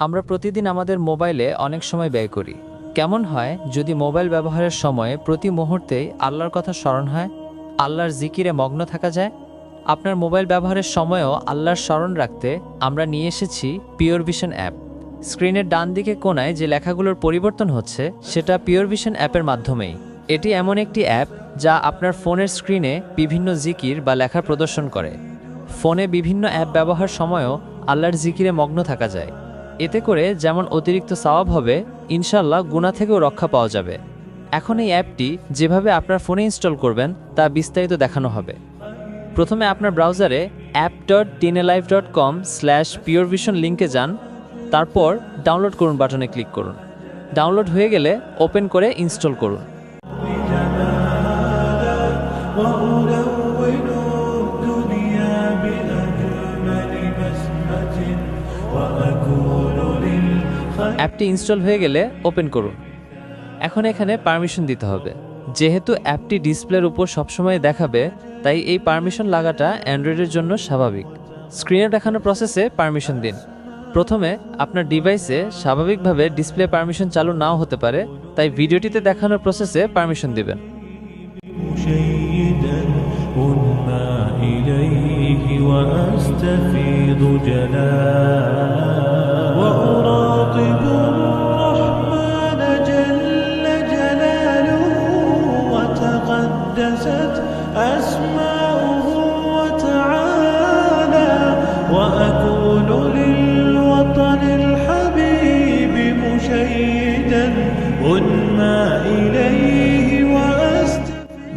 আমরা প্রতিদিন আমাদের মোবাইলে অনেক সময় ব্যয় করি। কেমন হয় যদি মোবাইল ব্যবহারের সময়ে প্রতি মুহূর্তেই আল্লাহর কথা স্মরণ হয়, আল্লাহর জিকিরে মগ্ন থাকা যায়? আপনার মোবাইল ব্যবহারের সময়ও আল্লাহর স্মরণ রাখতে আমরা নিয়ে এসেছি পিওর ভিশন অ্যাপ। স্ক্রিনের ডান দিকে কোণায় যে লেখাগুলোর পরিবর্তন হচ্ছে সেটা পিওর ভিশন অ্যাপের মাধ্যমেই। এটি এমন একটি অ্যাপ যা আপনার ফোনের স্ক্রিনে বিভিন্ন জিকির বা লেখা প্রদর্শন করে। ফোনে বিভিন্ন অ্যাপ ব্যবহার সময়ও আল্লাহর জিকিরে মগ্ন থাকা যায়। এতে করে যেমন অতিরিক্ত সওয়াব হবে, ইনশাল্লাহ গুনাহ থেকেও রক্ষা পাওয়া যাবে। এখন এই অ্যাপটি যেভাবে আপনার ফোনে ইনস্টল করবেন তা বিস্তারিত দেখানো হবে। প্রথমে আপনার ব্রাউজারে app.dnalive.com/purevision লিঙ্কে যান, তারপর ডাউনলোড করুন বাটনে ক্লিক করুন। ডাউনলোড হয়ে গেলে ওপেন করে ইনস্টল করুন। অ্যাপটি ইনস্টল হয়ে গেলে ওপেন করুন। এখন এখানে পারমিশন দিতে হবে। যেহেতু অ্যাপটি ডিসপ্লের উপর সবসময় দেখাবে, তাই এই পারমিশন লাগাটা অ্যান্ড্রয়েডের জন্য স্বাভাবিক। স্ক্রিনে দেখানো প্রসেসে পারমিশন দিন। প্রথমে আপনার ডিভাইসে স্বাভাবিকভাবে ডিসপ্লে পারমিশন চালু নাও হতে পারে, তাই ভিডিওটিতে দেখানোর প্রসেসে পারমিশন দিবেন। أسماؤه وتعالى وأكون للوطن الحبيب مشيدا أنمى إليه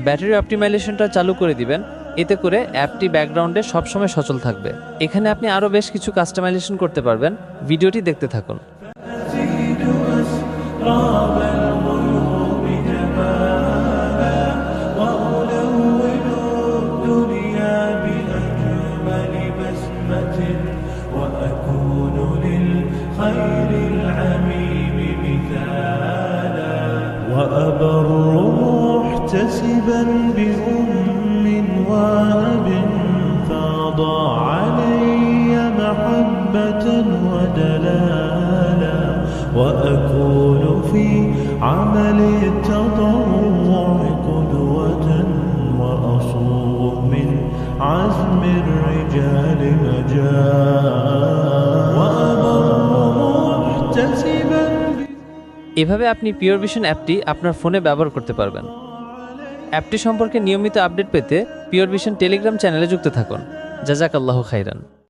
ব্যাটারি অপটিমাইজেশনটা চালু করে দিবেন। এতে করে অ্যাপটি ব্যাকগ্রাউন্ডে সবসময় সচল থাকবে। এখানে আপনি আরও বেশ কিছু কাস্টমাইজেশন করতে পারবেন। ভিডিওটি দেখতে থাকুন। وأكون للخير العميم مثالا وأبر محتسبا بأم وأب فاض علي محبة ودلالا وأكون في عمل التضرع قدوة وأصوغ من عزم الرجال এভাবে আপনি পিওর ভিশন অ্যাপটি আপনার ফোনে ব্যবহার করতে পারবেন। অ্যাপটি সম্পর্কে নিয়মিত আপডেট পেতে পিওর ভিশন টেলিগ্রাম চ্যানেলে যুক্ত থাকুন। জাযাকাল্লাহু খাইরান।